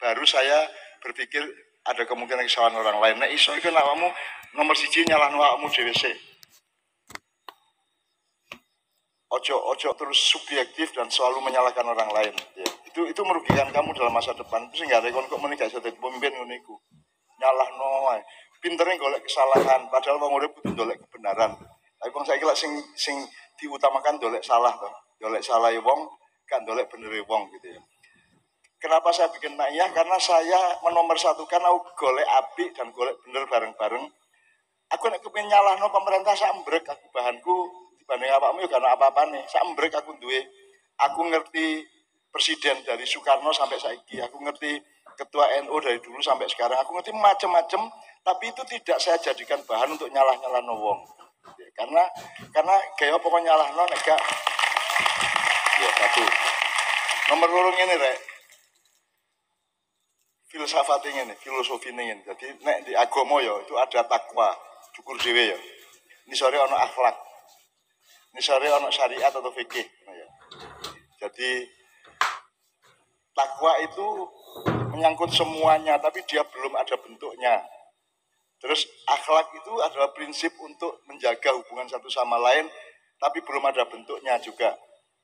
baru saya berpikir ada kemungkinan kesalahan orang lain. Nek iso iku awakmu nomor 1 nyalahno awakmu dhewe sik. Ojo terus subjektif dan selalu menyalahkan orang lain. Ya. Itu merugikan kamu dalam masa depan. Itu sehingga rekon kok menikah sudah pemimpin ngono iku. Nyalahno ae. Pintere golek kesalahan, padahal wong urip kudu golek kebenaran. Tapi wong saiki lak sing diutamakan golek salah to. Golek salah wong, kan golek benere wong gitu ya. Kenapa saya bikin naiyah? Karena saya menomorsatukan aku golek apik dan golek bener bareng-bareng. Aku nek kepengin nyalahno pemerintah sak mbrek aku bahanku dibanding awakmu ya karena apa-apa nih. Sak mbrek aku duwe. Aku ngerti presiden dari Soekarno sampai saiki. Aku ngerti ketua NU dari dulu sampai sekarang. Aku ngerti macam-macam, tapi itu tidak saya jadikan bahan untuk nyalah-nyalahno wong. Karena gaya pokoknya nyalahno nek gak ya satu. Nomor loro ngene rek. Filsafat ini, filosofi ini. Jadi nek di agama ya itu ada takwa, syukur dhewe ya. Nisore ana akhlak. Nisore ana syariat atau fikih ya. Jadi takwa itu menyangkut semuanya tapi dia belum ada bentuknya. Terus akhlak itu adalah prinsip untuk menjaga hubungan satu sama lain tapi belum ada bentuknya juga.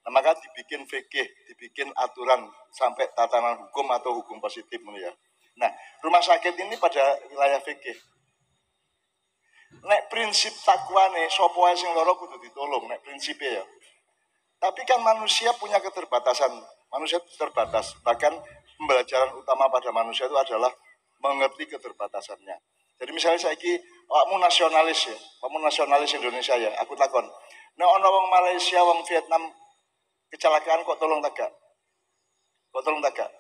Nah, maka dibikin fikih, dibikin aturan sampai tatanan hukum atau hukum positif ya. Nah, rumah sakit ini pada wilayah fikih. Nek prinsip takwa nih, sapa wae sing lara kudu ditolong, nek prinsipnya ya. Tapi kan manusia punya keterbatasan, manusia terbatas. Bahkan pembelajaran utama pada manusia itu adalah mengerti keterbatasannya. Jadi misalnya saiki awakmu nasionalis ya, kamu nasionalis Indonesia ya, aku takon. Nek ana wong Malaysia, wong Vietnam kecelakaan kok tolong tagak? Kok tolong tagak?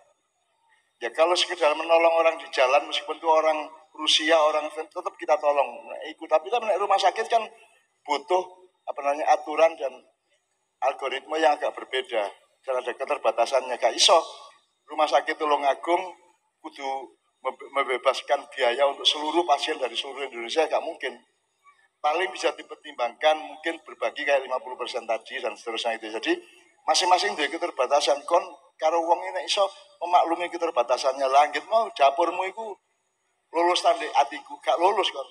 Ya kalau sekedar menolong orang di jalan meskipun itu orang Rusia, orang tetap kita tolong. Nah, ikut tapi kan rumah sakit kan butuh aturan dan algoritma yang agak berbeda dan ada keterbatasannya. Gak iso rumah sakit Tulungagung kudu membebaskan biaya untuk seluruh pasien dari seluruh Indonesia, gak mungkin. Paling bisa dipertimbangkan mungkin berbagi kayak 50% tadi dan seterusnya itu. Jadi masing-masing dari keterbatasan kon karo wong ini iso memaklumi keterbatasannya. Langit mau dapurmu itu lulus tandek atiku, gak lulus kon.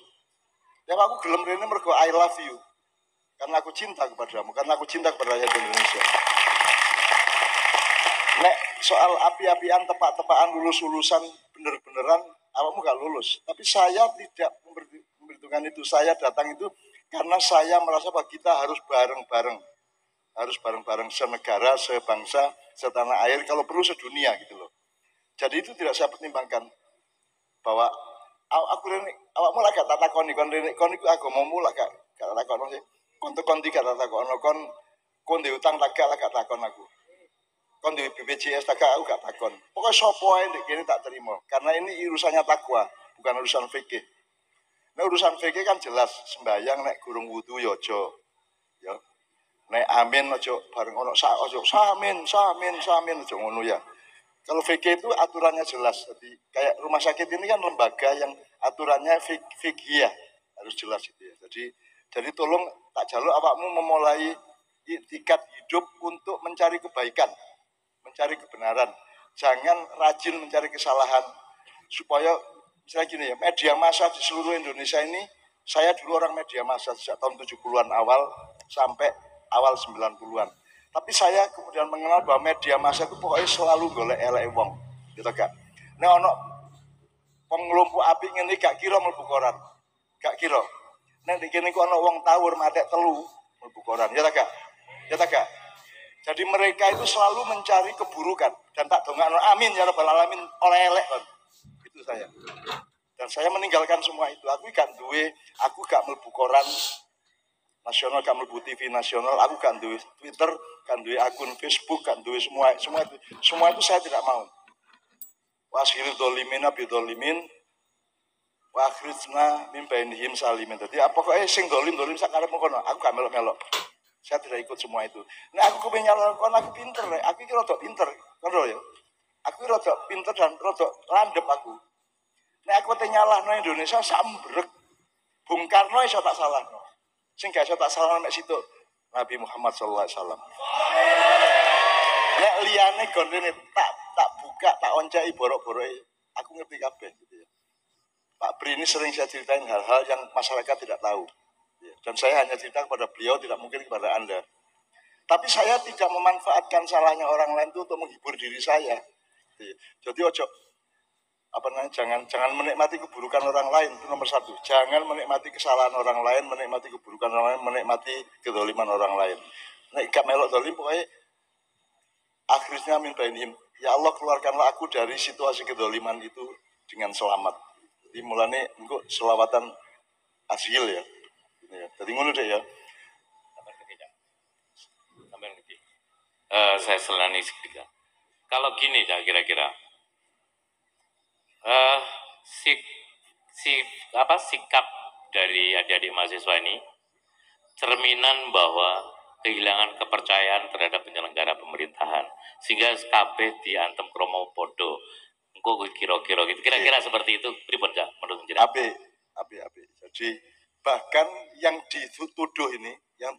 Ya aku gelem rene mergo I love you. Karena aku cinta kepadamu, karena aku cinta kepada rakyat Indonesia. Nek soal api-apian, tepak-tepakan, lulus-lulusan, bener-beneran, awakmu gak lulus. Tapi saya tidak memperhitungkan itu. Saya datang itu karena saya merasa bahwa kita harus bareng-bareng. Harus bareng-bareng senegara, sebangsa, setanah air, kalau perlu sedunia gitu loh. Jadi itu tidak saya pertimbangkan. Bahwa awakmu lah gak tak takoni, kon iku agamamu lah gak tak takoni sih. Kon gak tak takoni, kon di utang tak takon aku. Kon di BPJS tak aku gak takon. Pokoknya sopo ae ndek kene tak terima. Karena ini urusannya takwa, bukan urusan fikih. Nah urusan fikih kan jelas, sembahyang nek gurung wudu ya aja. Ya. Nek amin aja bareng ono aja samin aja ngono ya. Kalau fikih itu aturannya jelas. Jadi kayak rumah sakit ini kan lembaga yang aturannya fikih harus jelas itu ya. Jadi tolong tak jaluk awakmu memulai itikad hidup untuk mencari kebaikan, mencari kebenaran. Jangan rajin mencari kesalahan. Supaya misalnya gini ya, media massa di seluruh Indonesia ini, saya dulu orang media massa sejak tahun 70-an awal sampai awal 90-an. Tapi saya kemudian mengenal bahwa media massa itu pokoknya selalu golek elek wong. Gitu gak? Nek ono pengelompok api ngene gak kira mlebu koran. Gak kira. Nek dikene kok ono wong tawur matek telu mlebu koran. Ya ta gak? Ya ta gak? Jadi mereka itu selalu mencari keburukan dan tak dongakno amin ya rabbal alamin oleh elek kan. Itu saya. Dan saya meninggalkan semua itu. Aku gak mlebu koran nasional, gak mlebu TV nasional, aku gak duwe Twitter, gak duwe akun Facebook, gak duwe semua itu saya tidak mau. Wasyirul dolimin abidolimin wa akhrijna min bainihim salimin. Jadi pokoknya sing dolim sakarepmu kono, aku gak melok-melok. Saya tidak ikut semua itu. Nah aku kepengin nyalon aku pinter, aku iki rada pinter, ngono ya. Aku rada pinter dan rada landep aku. Nek aku te nyalahno Indonesia sambrek. Bung Karno iso tak salahno. Sing gak iso tak salahno nek situ Nabi Muhammad sallallahu alaihi wasallam. Nek liyane gondene tak buka, tak oncai borok-borok, aku ngerti kabeh gitu ya. Pak Bri ini sering saya ceritain hal-hal yang masyarakat tidak tahu. Dan saya hanya cerita kepada beliau, tidak mungkin kepada Anda. Tapi saya tidak memanfaatkan salahnya orang lain itu untuk menghibur diri saya. Jadi ojo jangan menikmati keburukan orang lain, itu nomor satu. Jangan menikmati kesalahan orang lain, menikmati keburukan orang lain, menikmati kedoliman orang lain. Nek gak melok dolim pokoknya akhirnya min bainihim. Ya Allah, keluarkanlah aku dari situasi kedoliman itu dengan selamat. Jadi mulanya engko selawatan asil ya. Jadi ngono deh ya. Saya selani sedikit. Kalau gini ya kira-kira, sikap dari adik-adik mahasiswa ini cerminan bahwa kehilangan kepercayaan terhadap penyelenggara pemerintahan, sehingga kabeh diantem kromo podo. Engko kira-kira gitu. Kira-kira seperti itu pripun ya menurut jenengan? Ape. Jadi bahkan yang dituduh ini, yang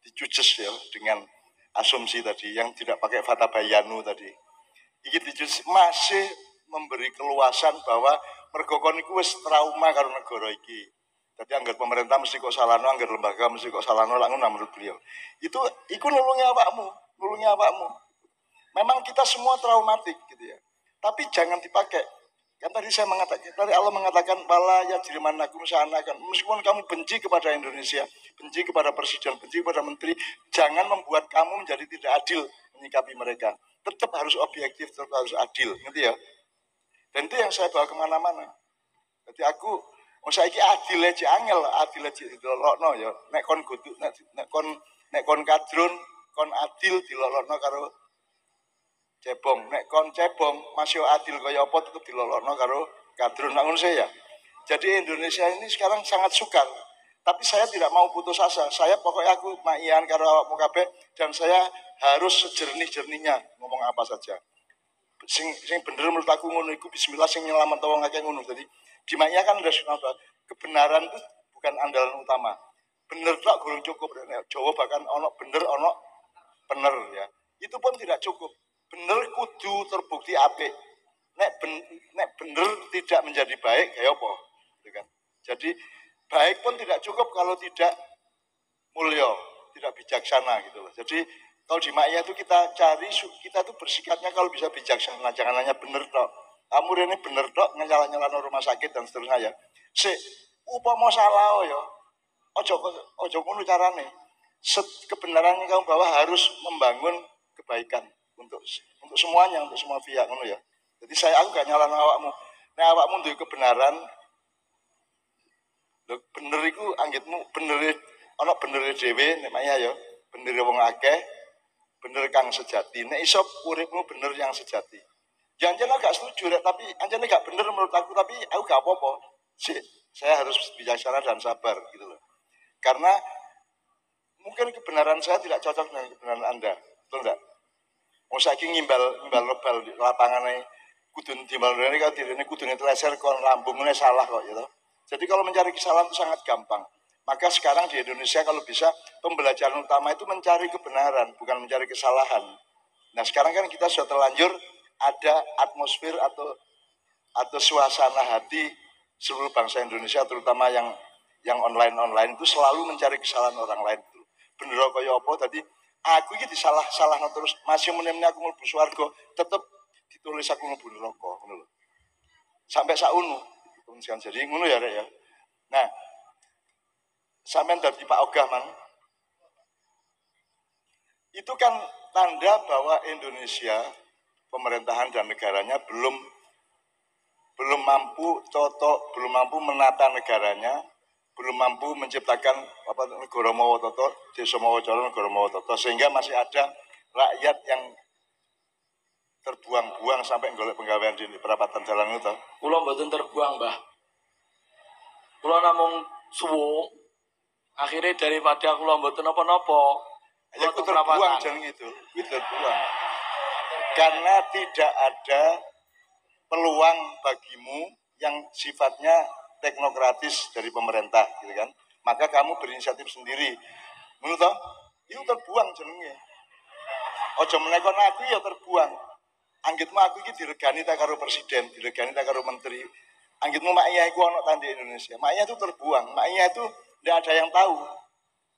dijujes ya dengan asumsi tadi, yang tidak pakai fata bayanu tadi, ini dijujes masih memberi keluasan bahwa mergokon iku wis trauma karo negara iki. Jadi anggar pemerintah mesti kok salahno, anggar lembaga mesti kok salahno, lah ngono menurut beliau. Iku nulungi awakmu. Memang kita semua traumatik gitu ya. Tapi jangan dipakai. Kan tadi saya mengatakan, tadi Allah mengatakan bala ya jirimannakum sya'anakan. Meskipun kamu benci kepada Indonesia, benci kepada presiden, benci kepada menteri, jangan membuat kamu menjadi tidak adil menyikapi mereka. Tetap harus objektif, tetap harus adil, ngerti ya? Dan itu yang saya bawa kemana-mana. Jadi aku, saya ini adil aja angel, adil aja dilolokno ya. Nek kon kudu, nek kon kadrun, kon adil dilolokno karo cebong. Nek kon cebong masih adil kaya apa tetep dilolokno karo kadrun. Nah, ngono saya. Jadi Indonesia ini sekarang sangat sukar. Tapi saya tidak mau putus asa. Saya pokoknya aku maian karo awakmu kabeh dan saya harus sejernih-jernihnya ngomong apa saja. Sing bener menurut aku ngono iku bismillah sing nyelamet wong akeh ngono. Jadi di Maya kan ada kebenaran itu bukan andalan utama. Bener tok gurung cukup. Jawa bahkan ono bener ono bener ya. Itu pun tidak cukup. Bener kudu terbukti apik. Nek bener tidak menjadi baik kayak apa? Gitu kan. Jadi baik pun tidak cukup kalau tidak mulia, tidak bijaksana gitu loh. Jadi kalau di Maya itu kita cari, kita tuh bersikapnya kalau bisa bijaksana, jangan hanya bener tok. Kamu ini bener tok, nyala-nyala rumah sakit dan seterusnya ya. Upama salah ya, ojo ngono carane. Kebenaran yang kamu bawa harus membangun kebaikan untuk semuanya, untuk semua pihak ngono ya. Jadi aku gak nyalahno awakmu. Nek awakmu duwe kebenaran, lho bener iku anggitmu bener ana benere dhewe nek Maya ya, bener wong akeh, bener kang sejati. Nek iso uripmu bener yang sejati. Jangan agak setuju, tapi anjane gak bener menurut aku, tapi aku gak apa-apa. Saya harus bijaksana dan sabar gitu loh. Karena mungkin kebenaran saya tidak cocok dengan kebenaran Anda, betul enggak? Mau saiki ngimbal lebal di lapangannya kudun timbal ini kalau direne kudune teleser kon lambungnya salah kok gitu. Jadi kalau mencari kesalahan itu sangat gampang. Maka sekarang di Indonesia kalau bisa pembelajaran utama itu mencari kebenaran, bukan mencari kesalahan. Nah sekarang kan kita sudah terlanjur ada atmosfer atau suasana hati seluruh bangsa Indonesia, terutama yang online itu selalu mencari kesalahan orang lain. Bener kaya apa tadi aku ini salah terus masih menemu aku mlebu swarga tetep ditulis aku mlebu neraka ngono lho. Sampai saunu. Jadi ngono ya Rek ya. Nah, sampean dari Pak Ogah Mang. Itu kan tanda bahwa Indonesia pemerintahan dan negaranya belum mampu belum mampu menata negaranya, belum mampu menciptakan negara mawa tata, desa mawa cara, negara mawa tata, sehingga masih ada rakyat yang terbuang-buang sampai golek penggawean di perapatan jalan itu. Kula mboten terbuang, Mbah. Kula namung suwung. Akhirnya daripada kula mboten napa-napa, ya aku terbuang jeneng itu terbuang. Karena tidak ada peluang bagimu yang sifatnya teknokratis dari pemerintah gitu kan. Maka kamu berinisiatif sendiri. Menurut itu terbuang jenenge. Ojo menekon aku ya terbuang. Anggitmu aku iki diregani tak karo presiden, diregani tak karo menteri. Anggitmu mak iya iku ono tandi Indonesia. Mak iya itu terbuang, mak iya itu ndak ada yang tahu.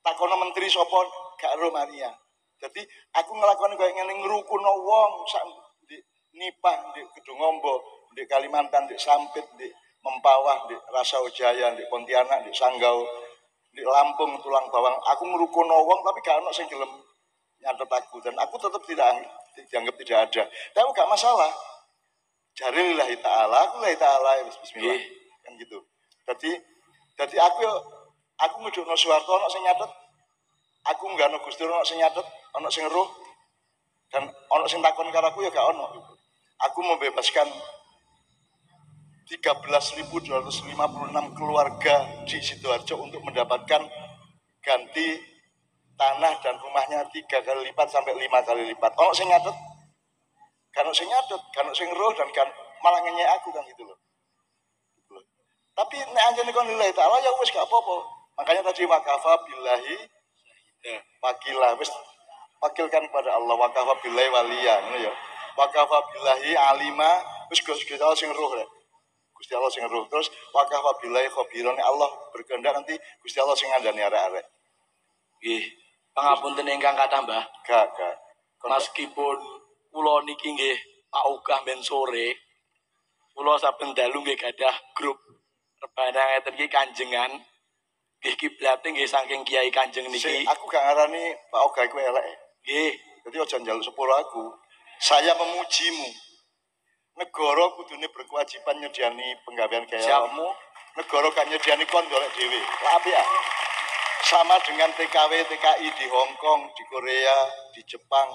Takono menteri sapa gak ero mak iya. Jadi aku ngelakoni kayak ngene ngrukuno wong sak di Nipah, di Kedungombo, di Kalimantan, di Sampit, di Mempawah, di Rasaujaya, di Pontianak, di Sanggau, di Lampung, Tulang Bawang. Aku ngrukuno wong tapi gak ono sing gelem nyatet aku dan aku tetap tidak dianggap tidak ada. Tapi aku gak masalah. Jari lillahi ta'ala, aku lillahi ta'ala, bismillah. Kan gitu. Jadi aku ngedukno Soeharto ono sing nyatet. Aku enggak ono Gus Dur ono sing nyatet, ono sing eruh. Dan ono sing takon karo aku ya gak ono. Aku membebaskan 13.256 keluarga di Sidoarjo untuk mendapatkan ganti tanah dan rumahnya 3 kali lipat sampai 5 kali lipat. Ono sing nyatet, kan sing nyatet, kan sing roh dan kan malah ngenyek aku kan gitu loh. Tapi nek anjene kon lillahi ta'ala ya wis gak apa-apa. Makanya tadi wakafa billahi wakilah wis wakilkan kepada Allah wakafa billahi waliya ngono ya. Wakafa billahi alima wis Gusti Allah sing roh rek. Gusti Allah sing roh. Terus wakafa billahi khabiran Allah berkehendak nanti Gusti Allah sing ngandani arek-arek. Nggih. Pangapunten ingkang kathah, Mbah. Gak. Meskipun kula niki nggih Pak Ogah men sore, kula saben dalu nggih gadah grup rebana ngeten iki kanjengan. Nggih kiblate nggih saking Kiai Kanjeng niki. Aku gak ngarani Pak Ogah iku elek. Nggih. Jadi aja njaluk sepuro aku. Saya memujimu. Negara kudune berkewajiban nyediani penggawean gayamu. Negara kan nyediani kon golek dhewe. Lah apik ya. Sama dengan TKW, TKI di Hong Kong, di Korea, di Jepang,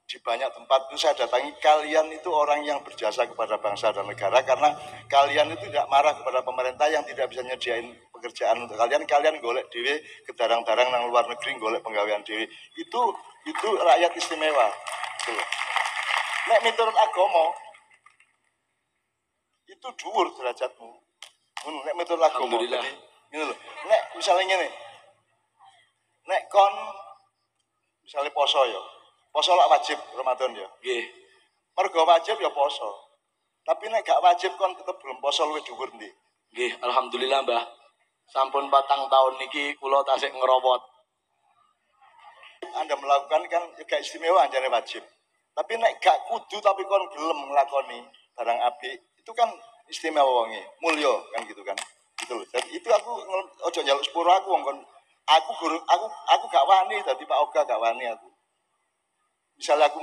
di banyak tempat itu saya datangi. Kalian itu orang yang berjasa kepada bangsa dan negara karena kalian itu tidak marah kepada pemerintah yang tidak bisa nyediain pekerjaan untuk kalian. Kalian golek dhewe kedarang-darang nang luar negeri golek penggawean dhewe. Itu rakyat istimewa. Gitu. Nek miturut agama itu dhuwur derajatmu. Nek miturut agama. Jadi ini loh. Nek misalnya ngene. Nek kon misalnya poso ya. Poso lak wajib Ramadan ya. Nggih. Mergo wajib ya poso. Tapi nek gak wajib kon tetep belum poso luwih dhuwur ndi. Nggih, alhamdulillah, Mbah. Sampun 4 tahun niki kula tasik ngerobot. Anda melakukan kan ya gak istimewa anjane wajib. Tapi nek gak kudu tapi kon gelem nglakoni barang apik, itu kan istimewa wonge, mulya kan gitu kan. Gitu loh. Jadi itu aku ojo njaluk sepuro aku wong kon aku gak wani dadi Pak Oga gak wani aku. Misalnya aku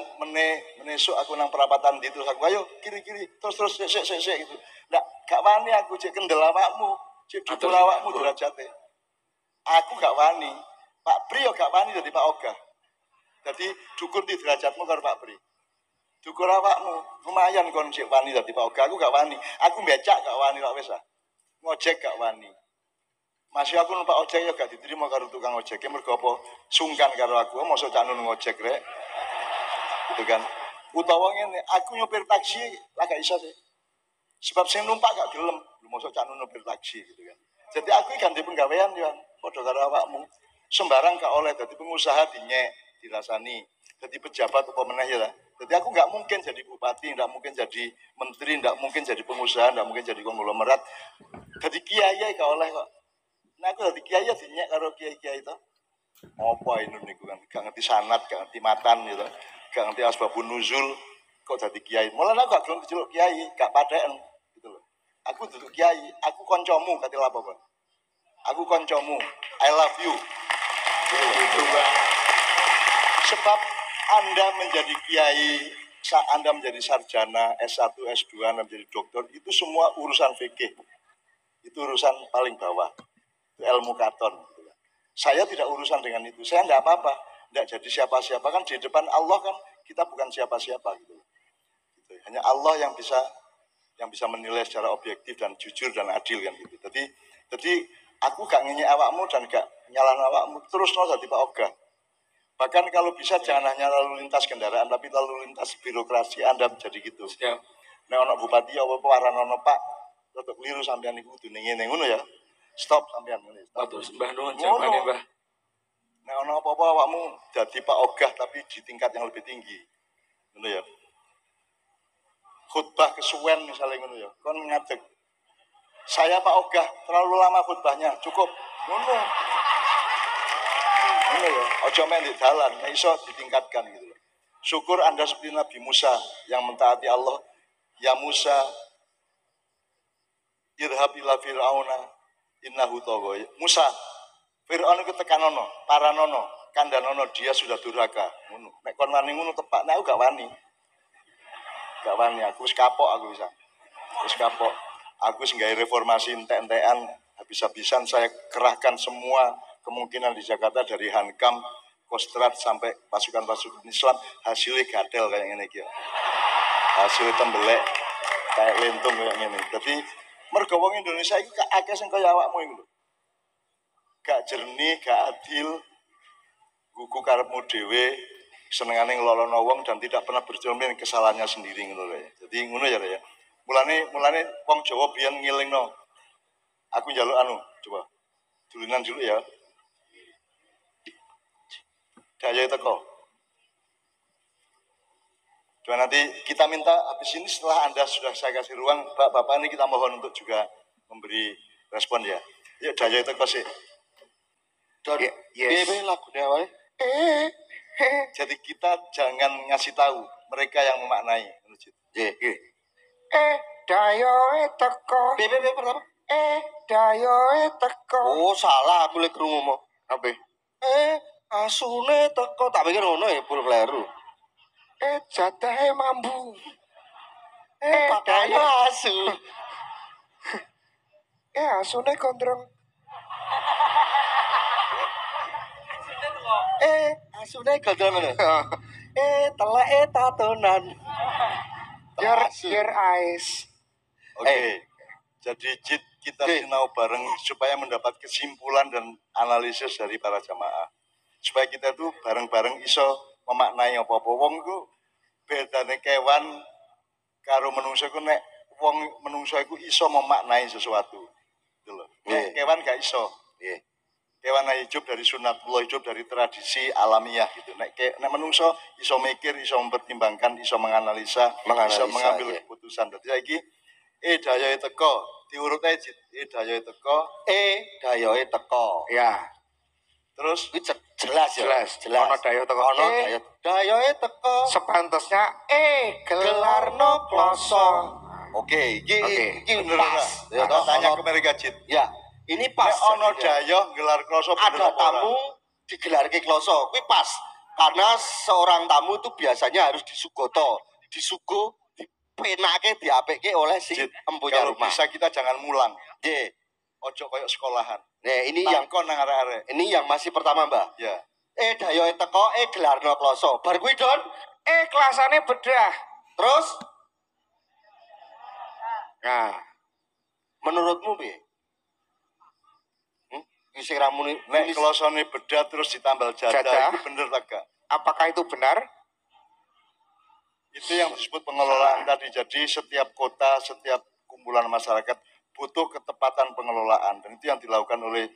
menesuk aku nang perapatan di terus aku ayo kiri terus sik gitu. Ndak gak wani aku cek kendel awakmu, cek dhuwur awakmu derajate. Aku gak wani. Pak Pri yo gak wani dadi Pak Oga. Dadi dukur di derajatmu karo Pak Pri. Dukur awakmu lumayan kon cek wani dadi Pak Oga. Aku gak wani. Aku becak gak wani kok wis ah. Ngojek gak wani. Masih aku numpak ojek ya gak diterima karo tukang ojek. Mergo apa? Sungkan karo aku, mosok cak nun ngojek rek. Gitu kan. Utawa ngene, aku nyopir taksi lah gak iso sih. Sebab sing numpak gak gelem, mosok cak nun nyopir taksi gitu kan. Jadi aku ganti penggawean ya, padha karo awakmu. Sembarang gak oleh dadi pengusaha dinyek, dirasani. Jadi pejabat apa meneh ya lah. Jadi aku nggak mungkin jadi bupati, nggak mungkin jadi menteri, nggak mungkin jadi pengusaha, nggak mungkin jadi konglomerat. Jadi kiai gak oleh kok. Nah aku jadi kiai dinyek karo kiai-kiai itu. Apa ini niku kan? Gak ngerti sanad, gak ngerti matan gitu. Gak ngerti asbabun nuzul. Kok jadi kiai? Mulane aku gak gelem diceluk kiai, gak padeken gitu loh. Aku duduk kiai, aku koncomu kate apa kok. Aku koncomu. I love you. Gitu Bang. Sebab Anda menjadi kiai, Anda menjadi sarjana S1, S2, Anda menjadi dokter, itu semua urusan fikih. Itu urusan paling bawah. Itu ilmu katon. Saya tidak urusan dengan itu. Saya tidak apa-apa. Tidak jadi siapa-siapa. Kan di depan Allah kan kita bukan siapa-siapa. Gitu. Hanya Allah yang bisa menilai secara objektif dan jujur dan adil. Kan gitu. Jadi aku gak ngenyek awakmu dan gak nyalan awakmu. Terus no jadi Pak Oga. Bahkan kalau bisa jangan hanya lalu lintas kendaraan, tapi lalu lintas birokrasi Anda menjadi gitu. Siap. Nek ono bupati apa waran ono Pak, tetep keliru sampean niku kudu ngene ngono ya. Stop sampean ngene. Terus Mbah nuwun jawabane, Mbah. Nek ono apa-apa awakmu dadi Pak Ogah tapi di tingkat yang lebih tinggi. Ngono ya. khutbah kesuwen misalnya ngono ya. Kon ngadeg. Saya Pak Ogah terlalu lama khutbahnya, cukup. Ngono. Ngono ya, aja mek ndek dalan, nek iso ditingkatkan gitu loh. Syukur Anda seperti Nabi Musa yang mentaati Allah. Ya Musa, idhab ila fir'auna innahu tagha. Musa, Fir'aun iku tekanono, paranono, kandhanono, dia sudah durhaka. Ngono. Nek kon wani ngono tepak, nek aku gak wani. Gak wani, aku wis kapok aku bisa. Wis kapok. Aku wis gawe reformasi entek-entekan, habis-habisan saya kerahkan semua kemungkinan di Jakarta dari Hankam, Kostrad sampai pasukan-pasukan Islam, hasilnya gadel kayak ngene iki. Hasilnya tembelek kayak lentung kayak ngene. Jadi mergo wong Indonesia iku akeh sing kaya awakmu iku lho. Gak jernih, gak adil, gugu karepmu dhewe, senengane ngelolono wong dan tidak pernah bercermin kesalahannya sendiri ngono lho. Jadi ngono ya ya. Mulane wong Jawa biyen ngilingno. Aku njaluk coba. Dulinan dulu ya. Daya teko. Coba nanti kita minta habis ini setelah Anda sudah saya kasih ruang, Bapak ini kita mohon untuk juga memberi respon ya. Yuk daya teko sih. Yes. Lagunya wae. Jadi kita jangan ngasih tahu, mereka yang memaknai. Dayo teko. Pertama. Dayo teko. Oh, salah aku lek krungu mo. Apa? Asune teko tak pikir ngono ya pul kleru. Jatahe mambu. Dayo asu. Asune gondrong. Asune gondrong ngono. Teleke tatonan. Your eyes. Oke. Jadi kita sinau bareng supaya mendapat kesimpulan dan analisis dari para jamaah. Supaya kita tuh bareng-bareng iso memaknai apa-apa. Wong iku bedane kewan karo menungso iku nek wong menungso iku iso memaknai sesuatu. Gitu loh. Nek kewan gak iso. Kewan hidup dari sunatullah, hidup dari tradisi alamiah gitu. Nek menungso iso mikir, iso mempertimbangkan, iso menganalisa iso mengambil keputusan. Dadi saiki daya teko, diurut aja daya teko, dayoe teko. Ya. Terus jelas ya. Jelas. Ono dayo teko. Ono dayoe teko. Sepantasnya gelarno kloso. Oke, iki bener pas. Ya, tanya ke mereka Cid. Ya, ini pas. Nek ono dayo gelar kloso bener ada apa ora? tamu digelarke kloso, kuwi pas. Karena seorang tamu itu biasanya harus disugoto, disuguh, dipenake, diapekke oleh si Cid, empunya kalau rumah. bisa kita jangan mulang. Nggih. Ojo koyo sekolahan. Nah, ini yang Tangkon nang arek-arek. ini yang masih pertama, Mbak. Ya. Dayoe teko, gelarno kloso. Bar kuwi, Don. Kelasane bedah. Terus Nah, menurutmu piye? Iki sing ra muni Nek klosone bedah terus ditambal jadah, Jadah. itu bener tak gak? apakah itu benar? Itu yang disebut pengelolaan tadi. Jadi setiap kota, setiap kumpulan masyarakat butuh ketepatan pengelolaan, dan itu yang dilakukan oleh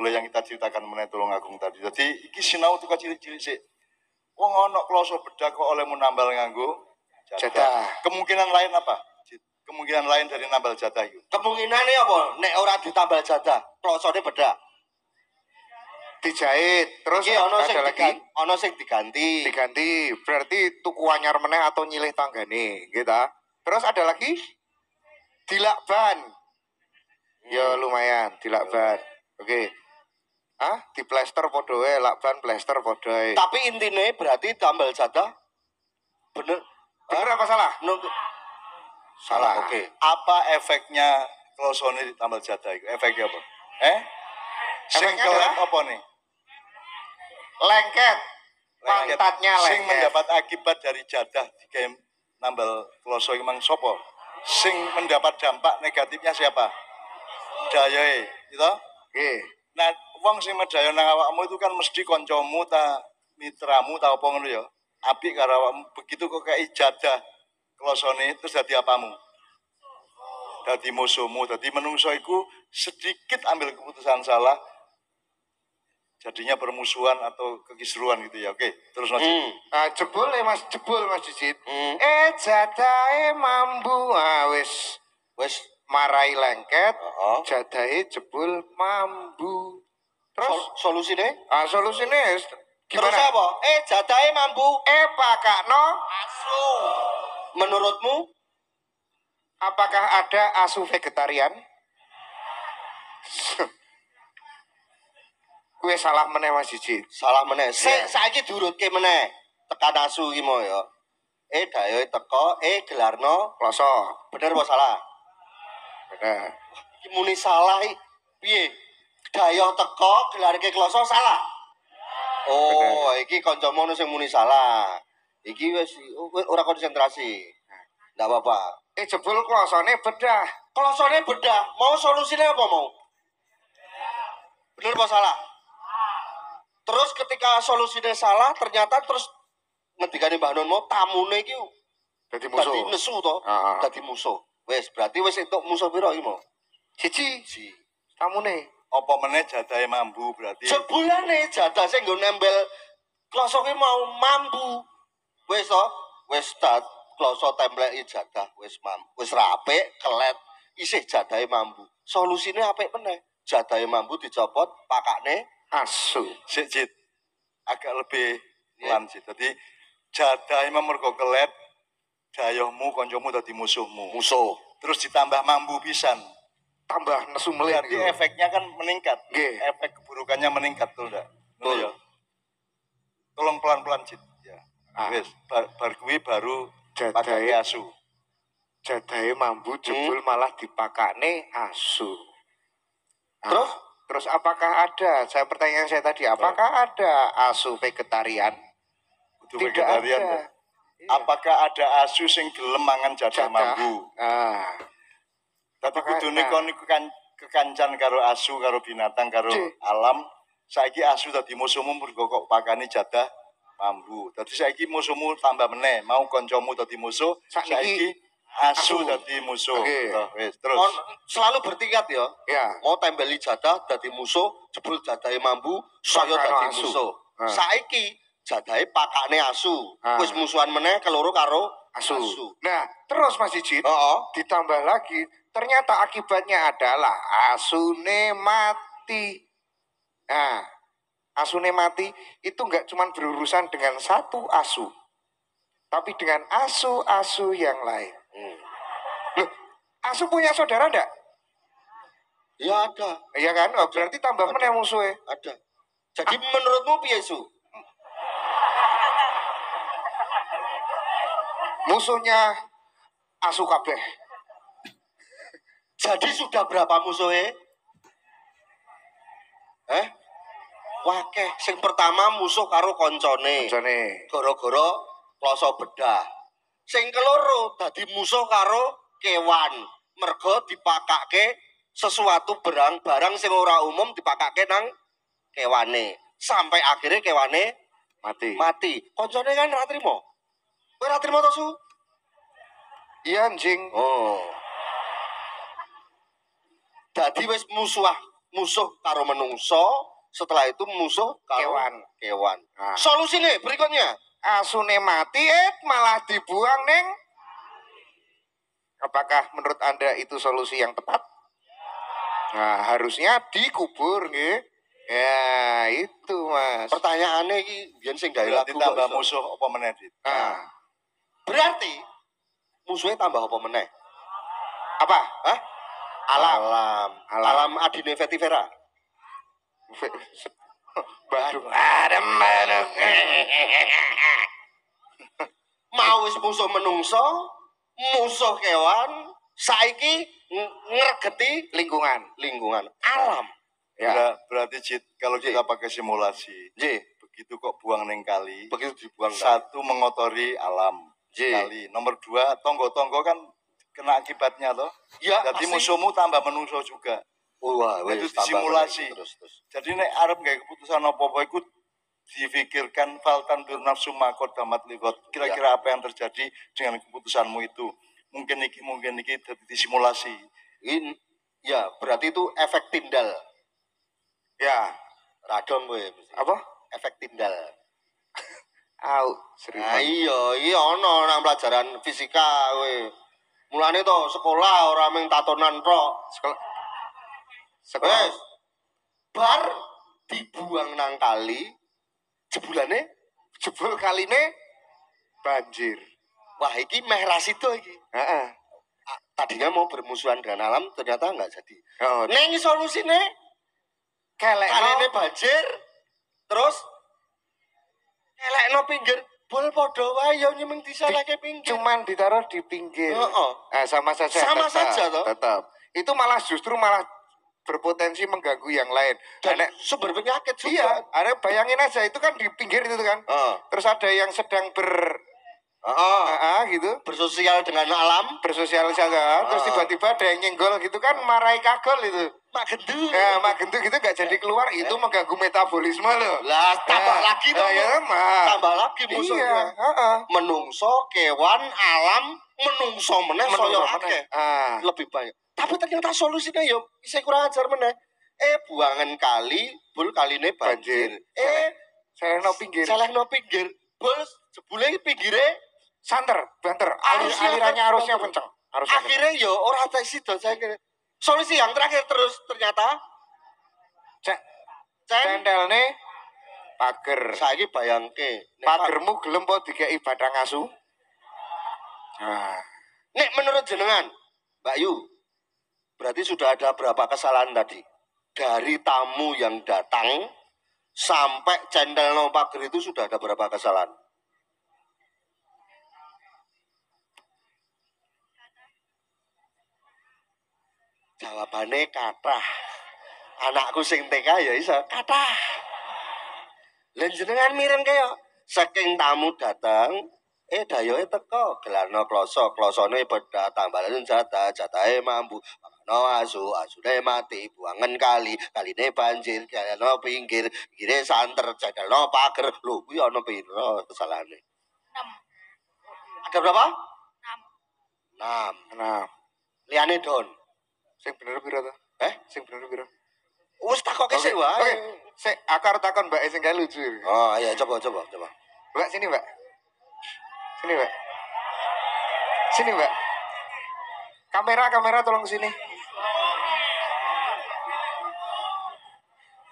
yang kita ceritakan mengenai Tulungagung tadi. Jadi iki sinau tuh cilik-cilik sih. Wong ono kloso bedah kok oleh nambal nganggo Jadah. Kemungkinan lain apa? Kemungkinan lain dari nambal jadah itu. kemungkinannya apa? Nek ora ditambal jadah, klosone bedak. Dijahit. Terus Iki ono sing ada lagi diganti. diganti. Berarti tuku anyar meneh atau nyilih tanggane, gitu. Terus ada lagi dilakban. Ya lumayan, dilakban. Oke. Di plester podo wae, lakban plester podo wae. Tapi intinya berarti tambal jadah bener. Bener apa salah? Salah. Oke. Apa efeknya klosone ditambal jadah itu? Efeknya apa? Sing Efeknya kelek adalah? apa nih? Lengket. Pantatnya Sing lengket. mendapat akibat dari jadah digawe nambal kloso iki mang sapa? Sing mendapat dampak negatifnya siapa? Dayae, gitu. Oke. Nah, wong sing medaya nang awakmu itu kan mesti kancamu ta mitramu ta apa ngono ya. Apik karo awakmu, begitu kok kei jadah klosone terus dadi apamu? Dadi musuhmu, dadi menungso iku sedikit ambil keputusan salah jadinya permusuhan atau kekisruhan gitu ya. Oke, terus Mas Didit. Jebul Mas Didit. Jadahe mambu wis marai lengket, jadahe jebul mambu. Terus Solusine? Solusine gimana? Terus apa? Jadahe mambu. Pakakno Asu. Menurutmu? Apakah ada asu vegetarian? Kue salah meneh Mas Didit. Salah meneh. Iya. Saiki diurutke meneh. Tekan asu iki mau ya. Dayohe teko, gelarno Kloso. bener apa salah? Bener. Iki muni salah iki. Piye? Dayoh teko, gelarke kloso salah. Oh, iki kancamu sing muni salah. Iki wis ora konsentrasi. Ndak apa-apa. Jebul klosone bedah. Klosone bedah. Mau solusine apa mau? Bener apa salah? Terus ketika solusinya salah, ternyata terus ngendikane Mbah Nun mau tamune iki Dadi musuh. dadi nesu to, dadi musuh. Wis, berarti wis entuk musuh pira iki mau? Siji. Ji. Tamune. Apa meneh jadahe mambu berarti Sebulane jadah sing nggo nempel kloso ki mau mambu. Wis to, wis kloso templeki jadah wis wis rapik, kelet, isih jadahe mambu. Solusine apik meneh. Jadahe mambu dicopot, pakane Asu. Sik Jit. Agak lebih pelan sih. Jadi jadahe mergo kelet, dayohmu kancamu dadi musuhmu. musuh. Terus ditambah mambu pisan. Tambah nesu melin Berarti gitu. efeknya kan meningkat. Nggih. Efek keburukannya meningkat tuh ndak? Betul. Ya. Tolong pelan-pelan Cit. Ya. Wis, bar kuwi baru pakai Jadahe asu. jadahe mambu jebul malah dipakane asu. Terus apakah ada? Pertanyaan saya tadi, apakah ada asu vegetarian? Kudu Tidak vegetarian. ada. Pak. Apakah ada asu sing gelem mangan jadah mambu? Tapi Apakah kudune kon niku kan kekancan karo asu, karo binatang, karo alam. Saiki asu dadi musuhmu mergo kok pakane jadah mambu. Dadi saiki musuhmu tambah meneh, mau kancamu dadi musuh, saiki asu dadi musuh. Wis, terus. Selalu bertingkat ya. Ya. Mau tembeli jadah dadi musuh, jebul jadahe mambu, saya Pakano dadi asu. musuh. Saiki jadahe pakane asu. Wis musuhan meneh keloro karo Asu. Nah, terus Mas Didit, ditambah lagi, ternyata akibatnya adalah asune mati. Nah, asune mati itu nggak cuma berurusan dengan satu asu, tapi dengan asu-asu yang lain. Loh, asu punya saudara enggak? Ya ada, Iya kan? Oh, berarti tambah meneh musuhnya. ada. Jadi menurutmu piye, Su? Musuhnya asu kabeh. Jadi sudah berapa musuhnya? Wakeh, sing pertama musuh karo koncone. Jane. Gara-gara kloso bedah. Sing keloro dadi musuh karo kewan. Mergo dipakake sesuatu barang sing ora umum dipakake nang kewane. Sampai akhirnya kewane mati. Koncone kan ora trimo. Kowe ora trimo to, Su? Iya anjing. Oh. Dadi wis musuh karo menungso, setelah itu musuh karo kewan. Nah. Solusine berikutnya. Asune mati malah dibuang neng. Apakah menurut Anda itu solusi yang tepat? Nah, harusnya dikubur nggih. Ya, itu Mas. Pertanyaannya iki biyen sing gawe Berarti lagu tambah kok iso. musuh apa meneh, Dit? Berarti musuhnya tambah apa meneh? Apa? Hah? Alam adine Vetivera. Badung. Mau wis musuh menungso, musuh kewan, saiki ngregeti Lingkungan. alam. Ya. Berarti Cit, kalau kita pakai simulasi, begitu kok buang neng kali, Begitu dibuang satu mengotori alam kali. Nomor dua, tonggo-tonggo kan kena akibatnya toh. Ya, Jadi pasti. musuhmu tambah menungso juga. Wah, Itu wis tambah disimulasi. terus. Jadi nek arep gawe keputusan apa-apa iku difikirkan faltan bir nafsu makot damat liwat. Kira-kira apa yang terjadi dengan keputusanmu itu? Mungkin iki disimulasi. Ya, berarti itu efek Tindal. Ya. Radon kowe. Apa? Efek tindal. Au, serius. Nah iya ono nang pelajaran fisika kowe. Mulane to sekolah ora mung tatonan tok. Sekolah. Wes. Bar dibuang nang kali Jebul kaline banjir. wah iki meh rasido iki. Heeh. Tadinya mau bermusuhan dengan alam ternyata enggak jadi. Oh, Neng solusine kelekno kaline banjir terus elekno pinggir bol padha wae ya nyemeng disalahke pinggir. cuman ditaruh di pinggir. Heeh. Sama saja. Sama saja, toh. Tetap. Itu justru malah berpotensi mengganggu yang lain. Dan Ada sumber penyakit iya, juga. ada bayangin aja itu kan di pinggir itu kan. Heeh. Terus ada yang sedang gitu, Bersosial dengan alam. bersosialisasi, terus tiba-tiba ada yang nyenggol gitu kan, marahi kagol itu. Mak gendu. Ya, mak gendut gitu gak jadi keluar, itu mengganggu metabolisme loh. Lah tambah Ya, lagi dong. ya, Mak. Tambah lagi Iya, musuhnya. heeh. Menungso, kewan, alam, menungso meneh saya akeh. Lebih banyak. Tapi ternyata solusinya yo isih kurang ajar meneh. Buangan kali, bul kaline banjir. Saya no pinggir. Selehno pinggir. Bul jebule pinggire Santer, banter. Arusnya Alirannya kan- arusnya kencang. Arusnya kencang. akhirnya yo ora tak sido saya kira. Solusi yang terakhir terus ternyata Cek, Cen cendel nih, pager. saiki bayangke nek Pagermu gelem po dikei batang asu? Nah, nek menurut jenengan Mbak Yu berarti sudah ada berapa kesalahan tadi dari tamu yang datang sampai cendel no pager itu sudah ada berapa kesalahan? Jawabannya kathah. Anakku sing TK ya iso kathah. Lan jenengan mireng kaya saking tamu datang dayoe teko gelarno klosone beda tambalan jatahe mampu no asune mati buangan kaline banjir galano pinggir pinggire santer jadalno pager lho kuwi ana pira kesalahane 6. ada berapa 6 nah, liyane don sing bener piro to? Sing bener piro? wis takoke sik wae Oke, sik akar takon Mbak sing gak lucu. oh iya coba Mbak sini, Mbak. Sini, Mbak. Sini, Mbak. Kamera tolong sini.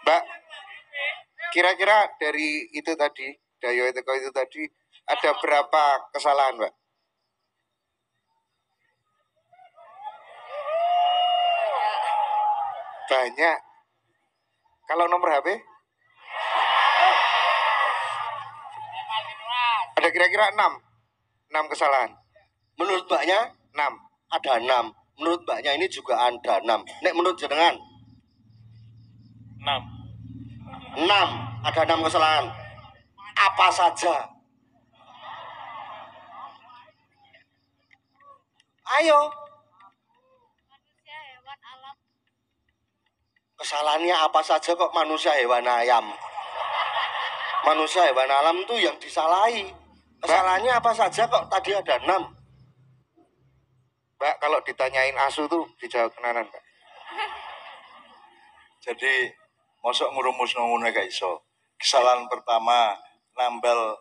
Mbak, kira-kira dari itu tadi, Dayo itu tadi, ada berapa kesalahan, Mbak? Banyak. Kalau nomor HP? Ada kira-kira 6 kesalahan. menurut mbaknya 6. ada 6 menurut mbaknya ini juga ada 6 nek menurut jenengan 6. 6 ada 6 kesalahan apa saja ayo Manusia, hewan, alam. kesalahannya apa saja kok manusia hewan ayam manusia hewan alam tuh yang disalahi kesalahannya apa saja kok tadi ada 6 Mbak, kalau ditanyain asu tuh dijawab kenanan, Mbak. Jadi mosok ngurumus ngono gak iso. Kesalahan pertama nambal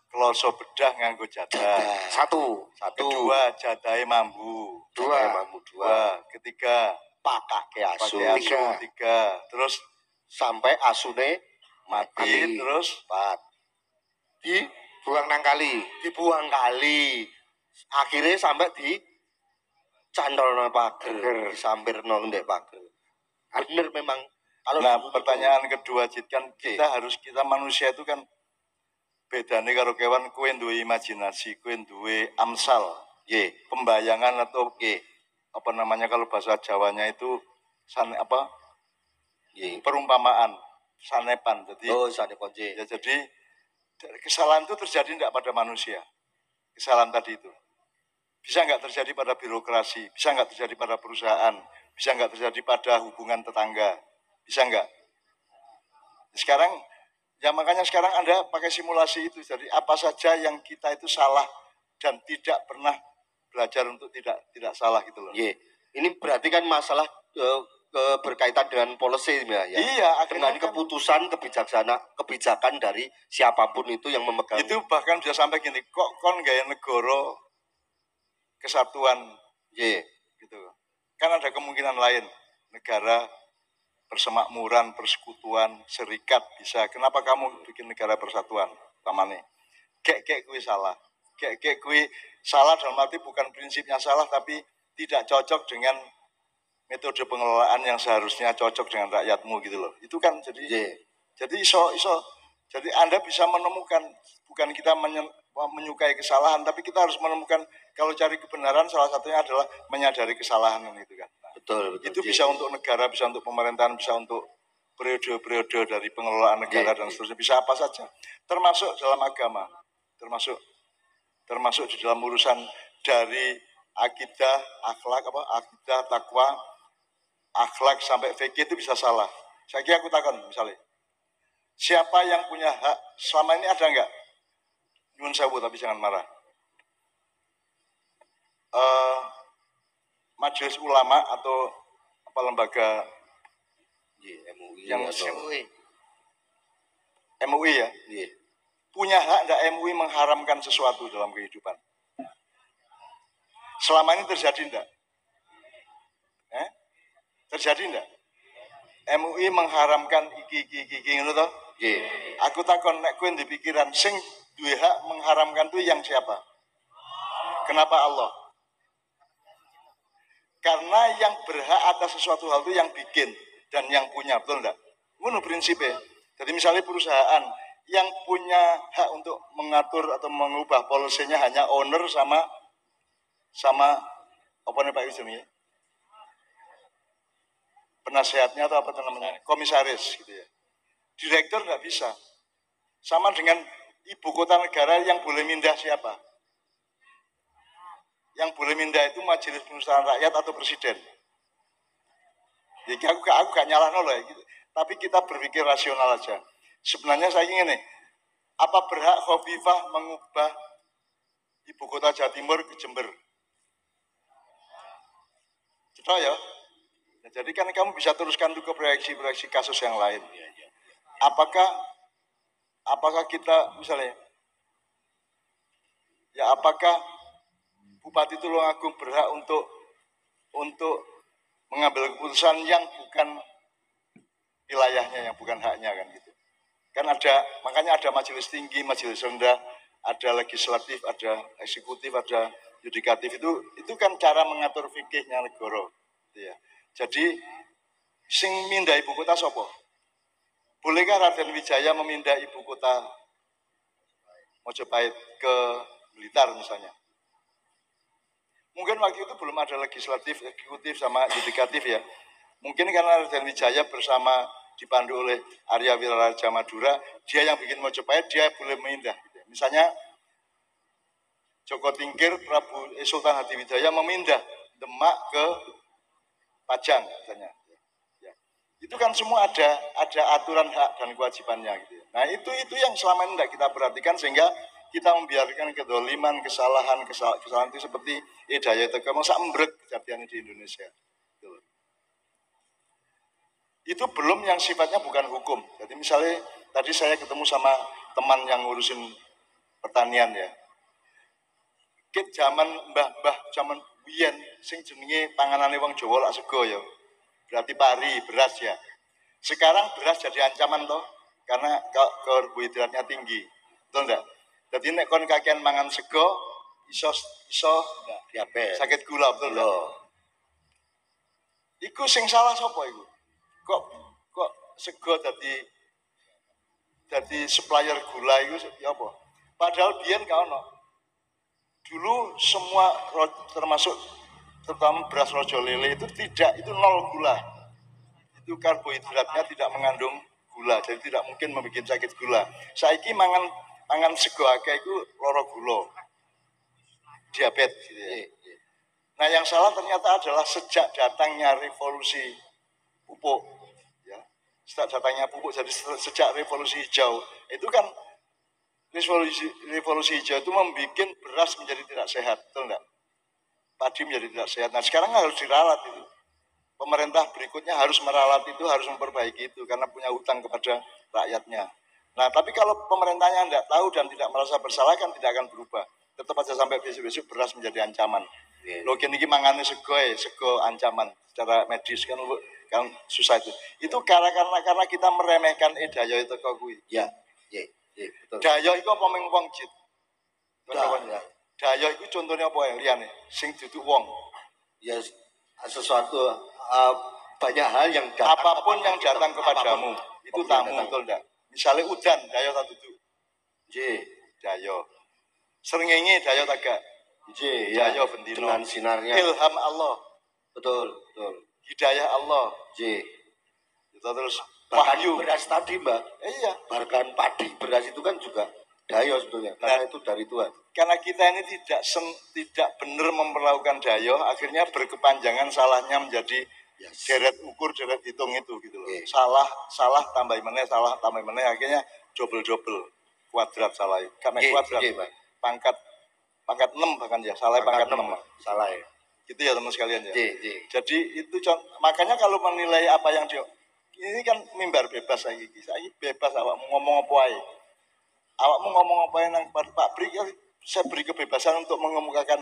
kloso bedah nganggo jadah. Satu. Kedua jadahe mambu. Dua. Ketiga pakake asu pakai asu. Tiga. Terus sampai asune mati mati. Terus 4 Buang nang kali. dibuang kali akhirnya sampai di candolno pager disampirno ndek pager bener memang kalau nah pertanyaan kedua Cid kan kita manusia itu kan bedane karo kewan kowe duwe imajinasi, kowe duwe amsal, pembayangan atau apa namanya kalau bahasa Jawanya itu perumpamaan, sanepan. Jadi sanepan ya jadi kesalahan itu terjadi tidak pada manusia. Kesalahan tadi itu bisa nggak terjadi pada birokrasi, bisa nggak terjadi pada perusahaan, bisa nggak terjadi pada hubungan tetangga, bisa nggak? Sekarang ya makanya sekarang Anda pakai simulasi itu. Jadi apa saja yang kita itu salah dan tidak pernah belajar untuk tidak salah gitu loh. Ini berarti kan masalah berkaitan dengan policy ya. Iya, dengan akhirnya kan keputusan kebijakan dari siapapun itu yang memegang. itu bahkan bisa sampai gini, kok kon gaya negara kesatuan Nggih. gitu. Kan ada kemungkinan lain, negara persemakmuran, persekutuan, serikat bisa. Kenapa kamu bikin negara persatuan? Pamane. Kek kuwi salah. Kek kuwi salah dalam arti bukan prinsipnya salah tapi tidak cocok dengan metode pengelolaan yang seharusnya cocok dengan rakyatmu gitu loh. Itu kan jadi Nggih. jadi iso jadi Anda bisa menemukan, bukan kita menyukai kesalahan, tapi kita harus menemukan, kalau cari kebenaran salah satunya adalah menyadari kesalahan itu kan. Nah, Betul. itu bisa untuk negara, bisa untuk pemerintahan, bisa untuk periode-periode dari pengelolaan negara dan seterusnya, bisa apa saja. Termasuk dalam agama, termasuk di dalam urusan dari akidah, akhlak, akidah, takwa, akhlak sampai fikih itu bisa salah. Saya kira aku takon misalnya, siapa yang punya hak selama ini ada enggak? Nyun sewu tapi jangan marah. Majelis ulama atau apa lembaga MUI yang atau MUI ya, Nggih. punya hak enggak MUI mengharamkan sesuatu dalam kehidupan? Selama ini terjadi enggak? Terjadi enggak? MUI mengharamkan iki ngono to? Nggih. Aku takon nek kowe ndek pikiran sing duwe hak mengharamkan itu yang siapa? Kenapa Allah? Karena yang berhak atas sesuatu hal itu yang bikin dan yang punya, betul enggak? Ngono prinsipnya. Jadi misalnya perusahaan yang punya hak untuk mengatur atau mengubah polisinya hanya owner sama apa nih Pak Yusuf, penasehatnya atau apa namanya, komisaris gitu ya. Direktur nggak bisa. Sama dengan ibu kota negara yang boleh mindah siapa? Yang boleh mindah itu Majelis Permusyawaratan Rakyat atau Presiden. Jadi aku gak nyalah loh ya. Gitu. Tapi kita berpikir rasional aja. Sebenarnya saya ingin nih, apa berhak Khofifah mengubah ibu kota Jawa Timur ke Jember? Cetok ya? Nah, jadi kan kamu bisa teruskan tuh ke proyeksi-proyeksi kasus yang lain. Apakah kita misalnya, ya apakah Bupati Tulungagung berhak untuk mengambil keputusan yang bukan wilayahnya, yang bukan haknya kan gitu. Kan ada, makanya ada majelis tinggi, majelis rendah, ada legislatif, ada eksekutif, ada yudikatif, itu kan cara mengatur fikihnya negara. Gitu ya. Jadi sing mindah ibu kota sopo? Bolehkah Raden Wijaya memindah ibu kota Mojopahit ke Blitar misalnya? Mungkin waktu itu belum ada legislatif, eksekutif, sama yudikatif ya. Mungkin karena Raden Wijaya bersama dipandu oleh Arya Wiraraja Madura, dia yang bikin Mojopahit, dia boleh memindah. Misalnya Joko Tingkir, Sultan Hatiwijaya memindah Demak ke Pajang misalnya. Ya. Itu kan semua ada aturan hak dan kewajibannya gitu. Nah itu yang selama ini tidak kita perhatikan sehingga kita membiarkan kedoliman, kesalahan itu seperti Hidayat Kamu sak embrek kejadian di Indonesia. Gitu. Itu belum yang sifatnya bukan hukum. Jadi misalnya tadi saya ketemu sama teman yang ngurusin pertanian ya. Kit zaman mbah-mbah zaman biyen sing jenenge panganane wong Jawa lak sego ya. Berarti pari, beras ya. Sekarang beras jadi ancaman toh karena karbohidratnya tinggi. Betul enggak? Jadi nek kon kakean mangan sego iso diabetes. Sakit gula, betul enggak? Iku sing salah sapa iku? Kok sego dadi supplier gula iku ya apa? Padahal biyen gak ono. Dulu semua termasuk terutama beras rojo lele itu nol gula. Itu karbohidratnya tidak mengandung gula, jadi tidak mungkin membuat sakit gula. Saiki mangan sego akeh iku lara gula. Diabetes gitu ya. Nah, yang salah ternyata adalah sejak datangnya revolusi pupuk ya. Sejak datangnya pupuk, jadi sejak revolusi hijau itu kan revolusi hijau itu membuat beras menjadi tidak sehat, betul enggak? Padi menjadi tidak sehat. Nah, sekarang harus diralat itu. pemerintah berikutnya harus meralat itu, harus memperbaiki itu karena punya utang kepada rakyatnya. Nah, tapi kalau pemerintahnya tidak tahu dan tidak merasa bersalah kan tidak akan berubah. Tetap aja sampai besok-besok beras menjadi ancaman. Lo kini mangane sego ancaman secara medis kan susah itu. Itu karena kita meremehkan daya itu kok kuwi. Ya, betul. Daya itu apa meng wong jit? Ya. Daya itu contohnya apa ya liyane? Sing duduk wong. Ya sesuatu banyak hal yang apapun yang datang kepadamu itu tamu, betul enggak? Misalnya udan, daya tak duduk. Daya. Srengenge daya tagak. Ya, daya bendino. dengan sinarnya. Ilham Allah. Betul. Hidayah Allah. Itu terus bahkan wahyu. Beras tadi, Mbak. Iya. Bahkan padi beras itu kan juga daya sebetulnya. Karena itu dari Tuhan. Karena kita ini tidak benar memperlakukan daya, akhirnya berkepanjangan salahnya menjadi deret ukur, deret hitung itu gitu loh. Salah tambah meneh, akhirnya double kuadrat salah. Karena kuadrat pangkat 6 bahkan ya, salah pangkat 6. Salah ya. Gitu ya teman sekalian ya. Jadi itu makanya kalau menilai apa yang ini kan mimbar bebas lagi. Saya bebas awakmu ngomong apa ae. Awakmu ngomong apa yang Pak Bri, saya beri kebebasan untuk mengemukakan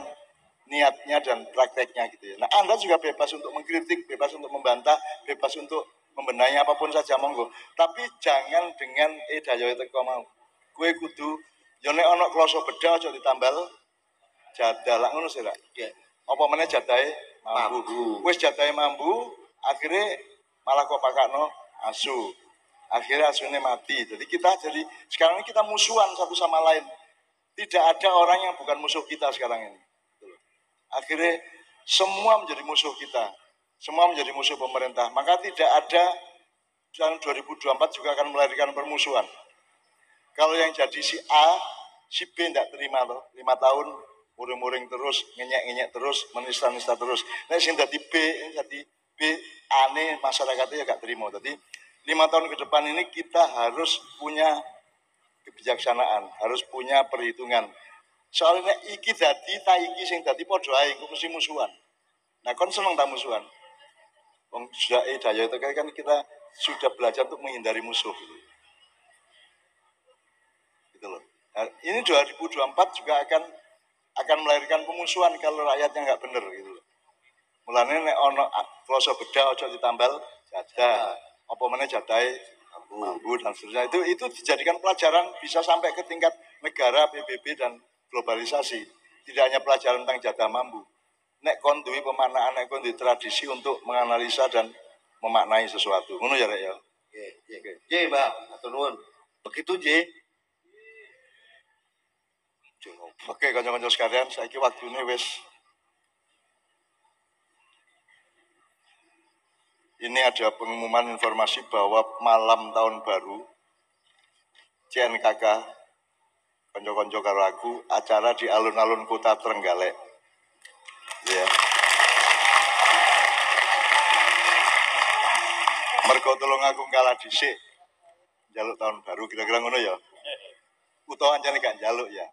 niatnya dan prakteknya gitu ya. Nah, Anda juga bebas untuk mengkritik, bebas untuk membantah, bebas untuk membenahi apapun saja monggo. Tapi jangan dengan daya teko mau. Kowe kudu yo nek ana kloso bedah aja ditambal jadal ngono sih, Pak. Apa meneh jadahe mambu. Wis jadahe mambu, akhirnya malah kok pakakno asu. Akhirnya asunya mati. Jadi sekarang ini kita musuhan satu sama lain. Tidak ada orang yang bukan musuh kita sekarang ini. Akhirnya semua menjadi musuh kita. Semua menjadi musuh pemerintah. Maka tidak ada tahun 2024 juga akan melahirkan permusuhan. Kalau yang jadi si A, si B tidak terima loh. 5 tahun muring-muring terus, ngenyek terus, menista-nista terus. Nah, sing jadi B aneh masyarakatnya gak terima. Jadi 5 tahun ke depan ini kita harus punya kebijaksanaan, harus punya perhitungan. Soalnya iki dadi ta iki sing dadi padha ae kok mesti musuhan. Nah, kon seneng ta musuhan? Wong sudah daya itu kan kita sudah belajar untuk menghindari musuh. Gitu loh. Nah, ini 2024 juga akan melahirkan pemusuhan kalau rakyatnya nggak bener gitu loh. Mulane nek ana kloso bedah aja ditambal jadah. Apa meneh jadahe mambu dan seterusnya. Itu dijadikan pelajaran bisa sampai ke tingkat negara, PBB dan globalisasi. Tidak hanya pelajaran tentang jadah mambu. Nek kon duwe pemaknaan, nek kon duwe tradisi untuk menganalisa dan memaknai sesuatu. Ngono ya, Rek ya. Nggih, Mbak. Atur nuwun. Begitu, nggih. Oke, kanca-kanca sekalian, saiki waktune wis. Ini ada pengumuman informasi bahwa malam tahun baru CNKK konco-konco karo aku acara di alun-alun kota Trenggalek. Ya. Mergo tolong aku kalah dhisik. Jaluk tahun baru kira-kira ngono ya. Utawa ancane gak jaluk ya.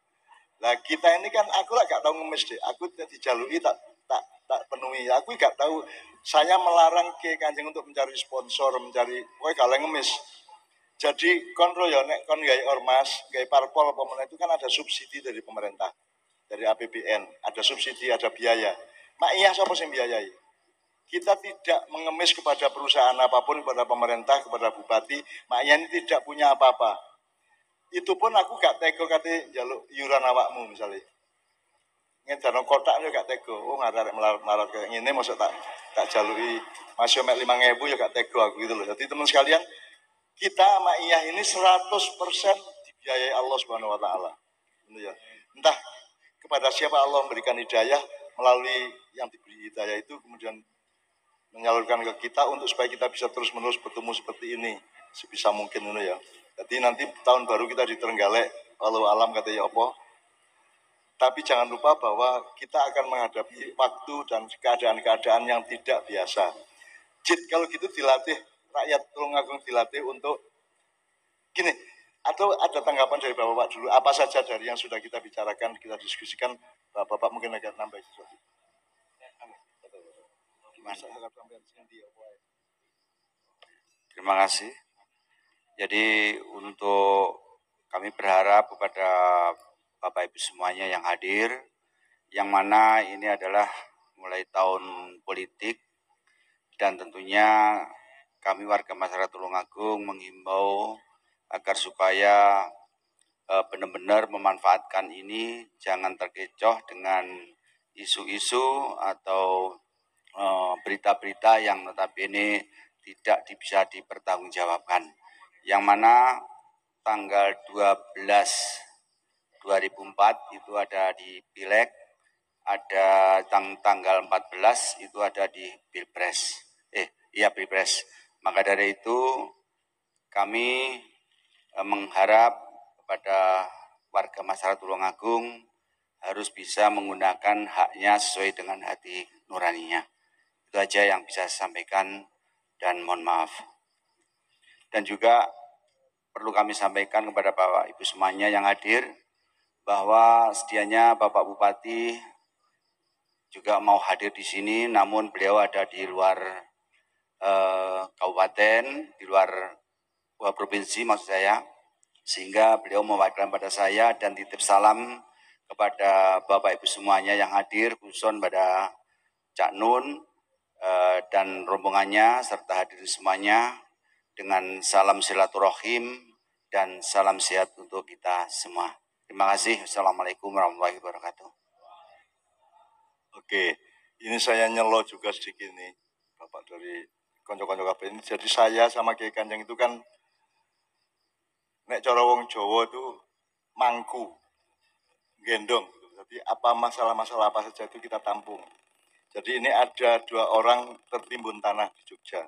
Lah kita ini kan aku lah gak tahu ngemis deh. Aku dijaluki tak penuhi. Aku gak tahu. Saya melarang ke Kanjeng untuk mencari sponsor, mencari pokoknya gak ngemis. Jadi kontrol ya nek kon gawe ormas, gawe parpol apa meneh itu kan ada subsidi dari pemerintah. Dari APBN, ada subsidi, ada biaya. Mak iya sapa sing biayai? Kita tidak mengemis kepada perusahaan apapun, kepada pemerintah, kepada bupati. Mak iya ini tidak punya apa-apa. Itu pun aku gak tega kate njaluk iuran awakmu misalnya. Ngedano kotak yo gak tega. Oh ngarep melarat kayak ngene mosok tak jaluki masih mek 5.000 ya gak tega aku gitu loh. Jadi teman sekalian, kita sama Iyah ini 100% dibiayai Allah Subhanahu wa taala. Ya. Entah kepada siapa Allah memberikan hidayah melalui yang diberi hidayah itu kemudian menyalurkan ke kita untuk supaya kita bisa terus-menerus bertemu seperti ini sebisa mungkin ya. Jadi nanti tahun baru kita di Trenggalek, walau alam katanya apa. Tapi jangan lupa bahwa kita akan menghadapi waktu dan keadaan-keadaan yang tidak biasa. Jit kalau gitu dilatih, rakyat Tulungagung dilatih untuk gini. Atau ada tanggapan dari Bapak dulu, apa saja dari yang sudah kita bicarakan, kita diskusikan, Bapak mungkin agak nambah sesuatu. Terima kasih. Jadi untuk kami berharap kepada Bapak Ibu semuanya yang hadir, yang mana ini adalah mulai tahun politik dan tentunya kami warga masyarakat Tulungagung menghimbau agar supaya benar-benar memanfaatkan ini, jangan terkecoh dengan isu-isu atau berita-berita yang notabene tidak bisa dipertanggungjawabkan. Yang mana tanggal 12 2004 itu ada di Pileg, ada tanggal 14 itu ada di Pilpres. Pilpres. Maka dari itu kami mengharap kepada warga masyarakat Tulungagung harus bisa menggunakan haknya sesuai dengan hati nuraninya. Itu aja yang bisa saya sampaikan dan mohon maaf. Dan juga perlu kami sampaikan kepada Bapak Ibu semuanya yang hadir bahwa sedianya Bapak Bupati juga mau hadir di sini, namun beliau ada di luar kabupaten, di luar provinsi maksud saya, sehingga beliau mewakilkan pada saya dan titip salam kepada Bapak Ibu semuanya yang hadir, khususnya pada Cak Nun dan rombongannya serta hadirin semuanya dengan salam silaturahim dan salam sehat untuk kita semua. Terima kasih. Assalamualaikum warahmatullahi wabarakatuh. Oke, ini saya nyelo juga sedikit nih, Bapak dari konco-konco kabeh ini. Jadi saya sama Kiai Kanjeng itu kan nek cara wong Jawa itu mangku, gendong. Jadi apa masalah-masalah apa saja itu kita tampung. Jadi ini ada 2 orang tertimbun tanah di Jogja.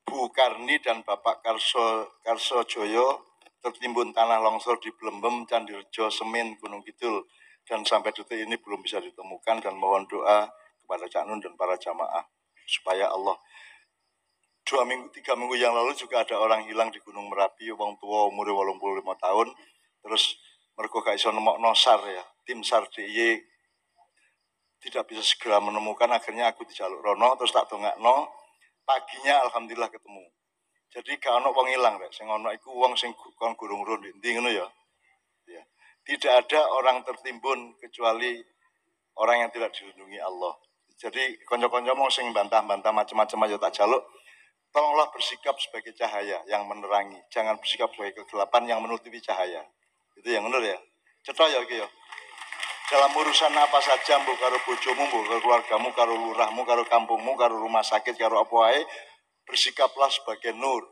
Bu Karni dan Bapak Karso Joyo tertimbun tanah longsor di Blembem, Candirejo, Semin, Gunung Kidul. Dan sampai detik ini belum bisa ditemukan dan mohon doa kepada Cak Nun dan para jamaah supaya Allah. 3 minggu yang lalu juga ada orang hilang di Gunung Merapi, wong tua umur 85 tahun, terus mergo gak iso nemokno SAR ya, tim SAR DIY tidak bisa segera menemukan, akhirnya aku dijaluk rono, terus tak dongakno, paginya alhamdulillah ketemu. Jadi gak ono wong hilang rek, sing ono iku wong sing kon gurung-gurung ndi ngono ya. Ya. Tidak ada orang tertimbun kecuali orang yang tidak dilindungi Allah. Jadi konco-konco mau sing bantah-bantah macam-macam aja tak jaluk. Tolonglah bersikap sebagai cahaya yang menerangi, jangan bersikap sebagai kegelapan yang menutupi cahaya. Itu yang benar ya. Cetha ya iki ya. Dalam urusan apa saja, mbok karo bojomu, mbok karo keluargamu, karo lurahmu, karo kampungmu, karo rumah sakit, karo apa wae, bersikaplah sebagai nur.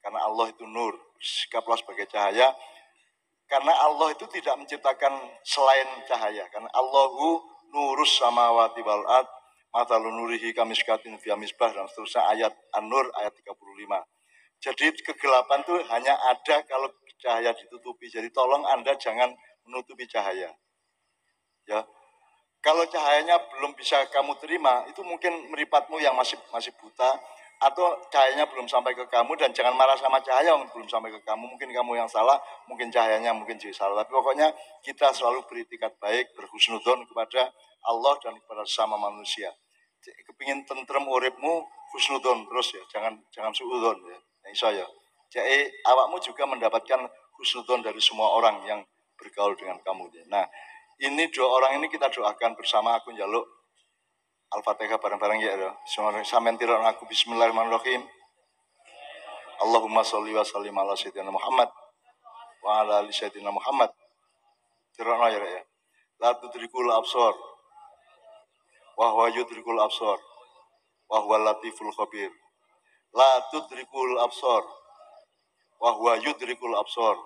Karena Allah itu nur. Bersikaplah sebagai cahaya. Karena Allah itu tidak menciptakan selain cahaya. Karena Allahu nurus samawati wal ard, matalu nurihi kamiskatin fiha misbah, dan seterusnya ayat An-Nur ayat 35. Jadi kegelapan itu hanya ada kalau cahaya ditutupi. Jadi tolong Anda jangan menutupi cahaya. Ya. Kalau cahayanya belum bisa kamu terima, itu mungkin meripatmu yang masih buta, atau cahayanya belum sampai ke kamu, dan jangan marah sama cahaya yang belum sampai ke kamu. Mungkin kamu yang salah, mungkin cahayanya mungkin jadi salah. Tapi pokoknya kita selalu beritikat baik, berhusnudzon kepada Allah dan kepada sesama manusia. Kepingin tentrem uripmu, husnudzon terus ya, jangan suudzon ya. Insya Allah. Jadi awakmu juga mendapatkan husnudzon dari semua orang yang bergaul dengan kamu. Nah, ini 2 orang ini kita doakan bersama. Aku njaluk Al-Fatihah bareng-bareng ya. Sampeyan tirono aku bismillahirrahmanirrahim. Allahumma sholli wa sallim ala sayyidina Muhammad wa ala ali sayyidina Muhammad. Tirono ya. La tudrikul absar wa huwa yudrikul absar wa huwa latiful khabir. La tudrikul absar wa huwa yudrikul absar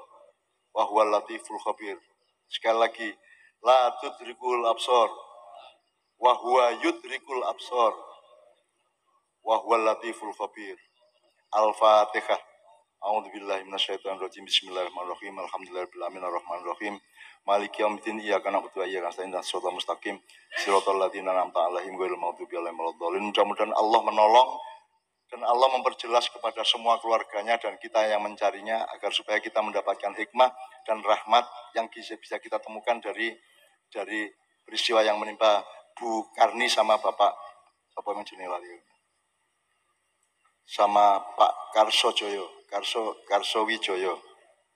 wa huwa latiful khabir. Sekali lagi, la tudrikul absar wa huwa yudrikul absar wa huwa latiful khabir. Al-Fatihah. A'udzubillahi minasyaitonir rajim. Bismillahirrahmanirrahim. Alhamdulillahirabbil alamin arrahmanir rahim. Maliki yaumiddin. Iyyaka na'budu wa iyyaka nasta'in. Shiratal mustaqim. Shiratal ladzina an'amta 'alaihim ghairil maghdubi 'alaihim waladdallin. Mudah-mudahan Allah menolong dan Allah memperjelas kepada semua keluarganya dan kita yang mencarinya, agar supaya kita mendapatkan hikmah dan rahmat yang bisa kita temukan dari peristiwa yang menimpa Bu Karni sama Bapak apa yang jenenge lali. Sama Pak Karso Joyo, Karso Wijoyo.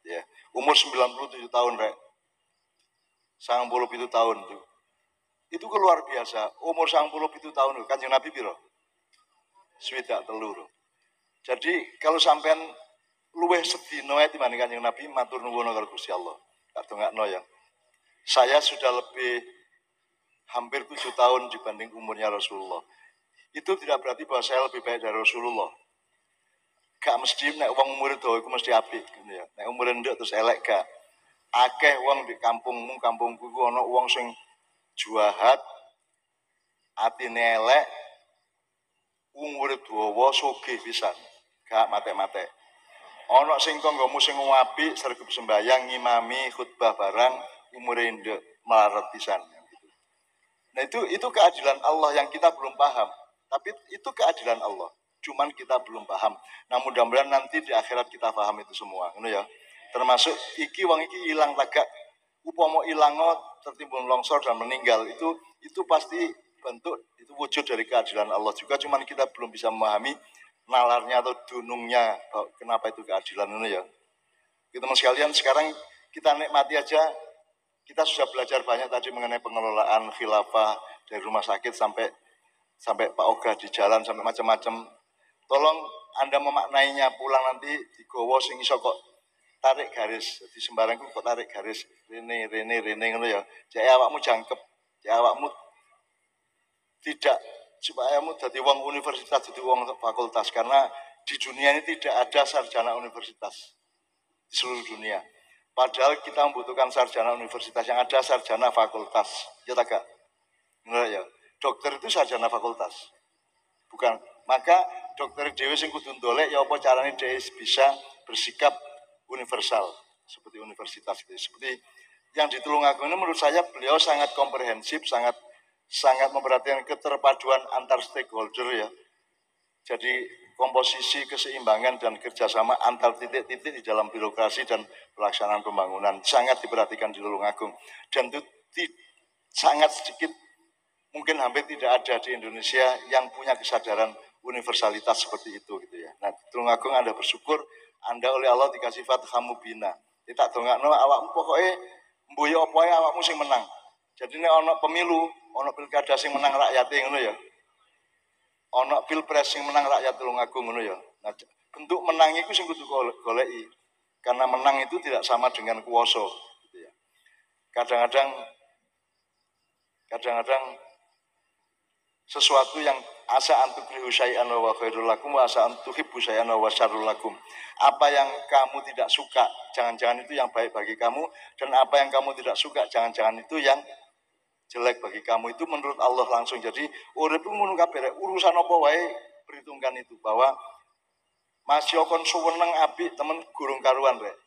Ya, umur 97 tahun, Rek. 97 tahun tuh. Itu luar biasa. Umur 97 tahun Kanjeng Nabi piro? Swidak telur. Jadi kalau sampean luweh sedina ae dibanding Kanjeng Nabi matur nuwun karo Gusti Allah. Tak dongakno ya. Saya sudah lebih hampir 7 tahun dibanding umurnya Rasulullah. Itu tidak berarti bahwa saya lebih baik dari Rasulullah. Gak mesti nek wong umure dawa iku mesti apik gitu ya. Nek umure ndek terus elek gak. Akeh wong di kampungku iku ana wong sing juahat, atine elek, umure dawa sugih pisan. Gak mate-mate. Ana sing kanggomu sing apik, sregep sembayang, ngimami, khutbah barang, umure ndek melarat pisan. Nah itu keadilan Allah yang kita belum paham. Tapi itu keadilan Allah. Cuman kita belum paham. Nah mudah-mudahan nanti di akhirat kita paham itu semua. Ngono ya. Termasuk wong iki ilang tagak. Upama ilango tertimbun longsor dan meninggal. Itu pasti bentuk, itu wujud dari keadilan Allah juga. Cuman kita belum bisa memahami nalarnya atau dunungnya. Kenapa itu keadilan ngono ya. Teman sekalian sekarang kita nikmati aja. Kita sudah belajar banyak tadi mengenai pengelolaan khilafah dari rumah sakit sampai Pak Oga di jalan sampai macam-macam. Tolong Anda memaknainya pulang nanti digowo sing iso kok tarik garis. Di sembarang kok tarik garis. Rene ngono ya. Jek awakmu jangkep, jek awakmu tidak supaya kamu jadi wong universitas, jadi wong fakultas karena di dunia ini tidak ada sarjana universitas di seluruh dunia. Padahal kita membutuhkan sarjana universitas, yang ada sarjana fakultas. Ya tak gak? Benar ya. Dokter itu sarjana fakultas. Bukan. Maka dokter dhewe sing kudu ndolek ya apa carane dhewe bisa bersikap universal seperti universitas itu. Seperti yang di Tulungagung ini menurut saya beliau sangat komprehensif, sangat memperhatikan keterpaduan antar stakeholder ya. Jadi komposisi, keseimbangan dan kerjasama antar titik-titik di dalam birokrasi dan pelaksanaan pembangunan sangat diperhatikan di Tulungagung. Dan itu sangat sedikit, mungkin hampir tidak ada di Indonesia yang punya kesadaran universalitas seperti itu gitu ya. Nah, Tulungagung Anda bersyukur, Anda oleh Allah dikasih fathamu bina. Tidak dongakno awakmu pokoknya mboyo apa ae awakmu sing menang. Jadi nek ana pemilu, ana pilkada sing menang rakyat ngono ya. Ana pilpres sing menang rakyat Tulungagung ngono ya. Nah, bentuk menang iku sing kudu goleki. Karena menang itu tidak sama dengan kuwasa gitu ya. Kadang-kadang sesuatu yang asa antukrihu syai'an wa khairul lakum wa asa antuhibbu syai'an wa syarrul lakum. Apa yang kamu tidak suka, jangan-jangan itu yang baik bagi kamu, dan apa yang kamu tidak suka, jangan-jangan itu yang jelek bagi kamu. Itu menurut Allah langsung. Jadi urip ngono kabeh, urusan apa wae perhitungkan itu bahwa masih kon suweneng apik temen gurung karuan rek.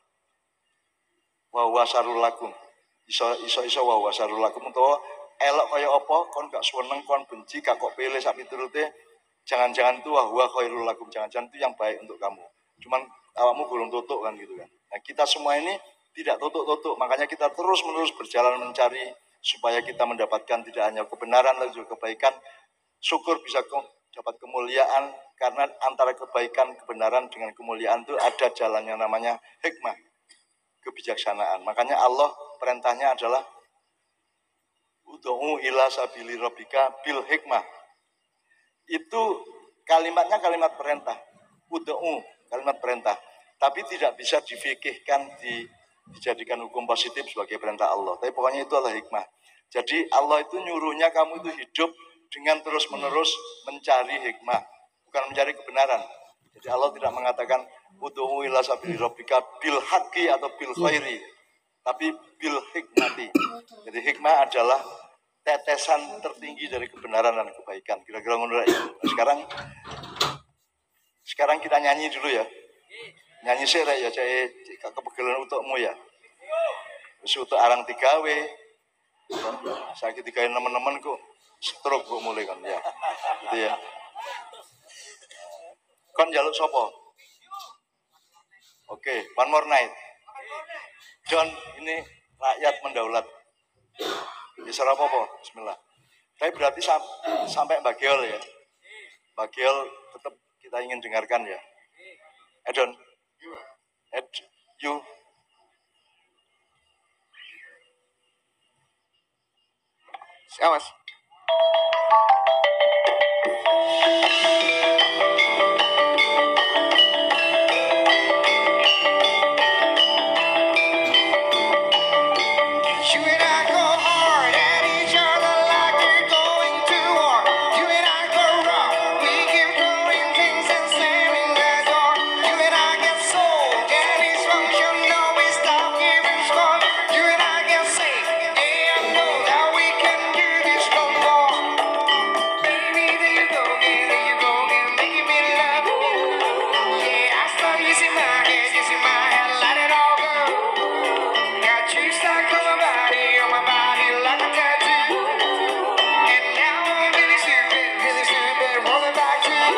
Wa syarrul lakum. Iso wa syarrul lakum utawa elok kaya apa kon gak seneng, kon benci, gak kok pilih sak piturute, jangan-jangan itu wa khairul lakum, jangan-jangan itu yang baik untuk kamu. Cuman awakmu gurung tutuk kan gitu kan. Nah, kita semua ini tidak tutuk-tutuk, makanya kita terus-menerus berjalan mencari supaya kita mendapatkan tidak hanya kebenaran tapi juga kebaikan. Syukur bisa dapat kemuliaan karena antara kebaikan, kebenaran dengan kemuliaan itu ada jalan yang namanya hikmah, kebijaksanaan. Makanya Allah perintahnya adalah ud'u ila sabili rabbika bil hikmah. Itu kalimatnya kalimat perintah. Ud'u kalimat perintah. Tapi tidak bisa difikihkan, dijadikan hukum positif sebagai perintah Allah. Tapi pokoknya itu adalah hikmah. Jadi Allah itu nyuruhnya kamu itu hidup dengan terus-menerus mencari hikmah, bukan mencari kebenaran. Jadi Allah tidak mengatakan ud'u ila sabili rabbika bil haqqi atau bil khairi, tapi bil hikmati. Jadi hikmah adalah tetesan tertinggi dari kebenaran dan kebaikan. Kira-kira menurut ya. Nah, sekarang kita nyanyi dulu ya. Nyanyi sih ya, cek kepegelan untukmu ya. Terus untuk arang tigawe, sakit tigawe teman-teman kok stroke kok mulai kan ya. Gitu ya. Kon jaluk sopo? Oke, one more night. John, ini rakyat mendaulat. Isra apa? Bismillah. Tapi berarti sampai Mbak Geol ya. Mbak Geol tetap kita ingin dengarkan ya. Edon. You. Siap, Mas. You and I go hard at each other like we're going to war. You and I go rough, we keep throwing things and slamming the door. You and I get sold, and dysfunctional, we stop giving score. You and I get safe, yeah, I know that we can do this no more. Baby, there you go again, making me love you. Yeah, I saw you see my head, let it all go. Got you stuck on my body like a tattoo. And now I'm really stupid, rolling back to you.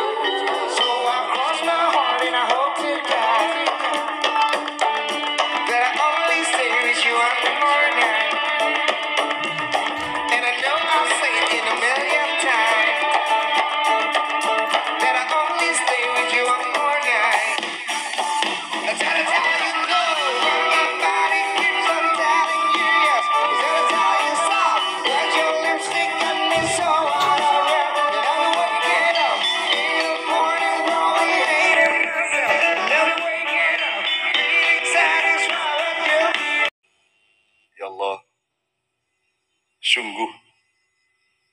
So I cross my heart and I hope to God that I only stay with you one more night. And I know I'll say it in a million times that I only stay with you one more night. That's how you go when my body keeps on telling you yes. That's how you stop. Let your lipstick got me so out of breath that I'm waking up in the morning, probably hating myself. Never waking up, feeling satisfied with you. Ya Allah, sungguh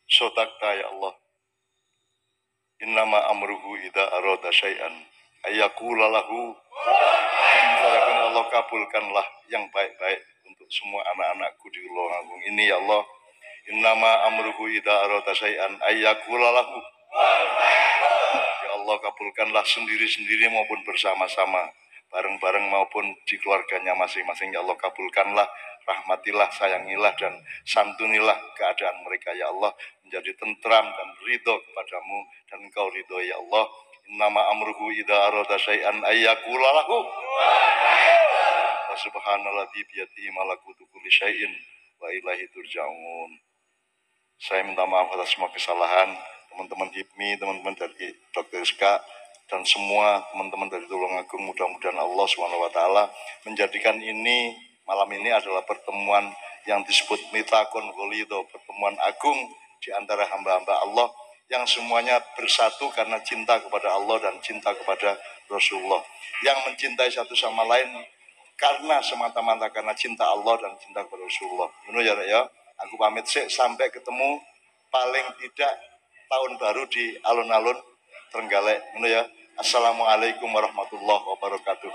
sodakta ya Allah. Innama amruhu idza arada syai'an ayyaqula lahu. Allah kabulkanlah yang baik-baik untuk semua anak-anakku di Tulung Agung ini ya Allah. Innama amruhu idza arada syai'an ayyaqula lahu. Ya Allah kabulkanlah sendiri-sendiri maupun bersama-sama, bareng-bareng maupun di keluarganya masing-masing. Ya Allah kabulkanlah, rahmatilah, sayangilah dan santunilah keadaan mereka ya Allah, menjadi tentram dan ridho kepadamu dan engkau ridho ya Allah. Innama amruhu idza arada syai'an ayyaqula lahu. Wa subhanalladzi biyadihi malakutu kulli syai'in wa ilaihi turja'un. Saya minta maaf atas semua kesalahan teman-teman HIPMI, teman-teman dari Dr. Rizka, dan semua teman-teman dari Tulung Agung. Mudah-mudahan Allah SWT menjadikan ini, malam ini adalah pertemuan yang disebut Mitakon Golido, pertemuan agung di antara hamba-hamba Allah yang semuanya bersatu karena cinta kepada Allah dan cinta kepada Rasulullah, yang mencintai satu sama lain karena semata-mata karena cinta Allah dan cinta kepada Rasulullah. Benar ya, aku pamit sih, sampai ketemu paling tidak tahun baru di alun-alun Trenggalek. Benar ya. Assalamualaikum warahmatullahi wabarakatuh.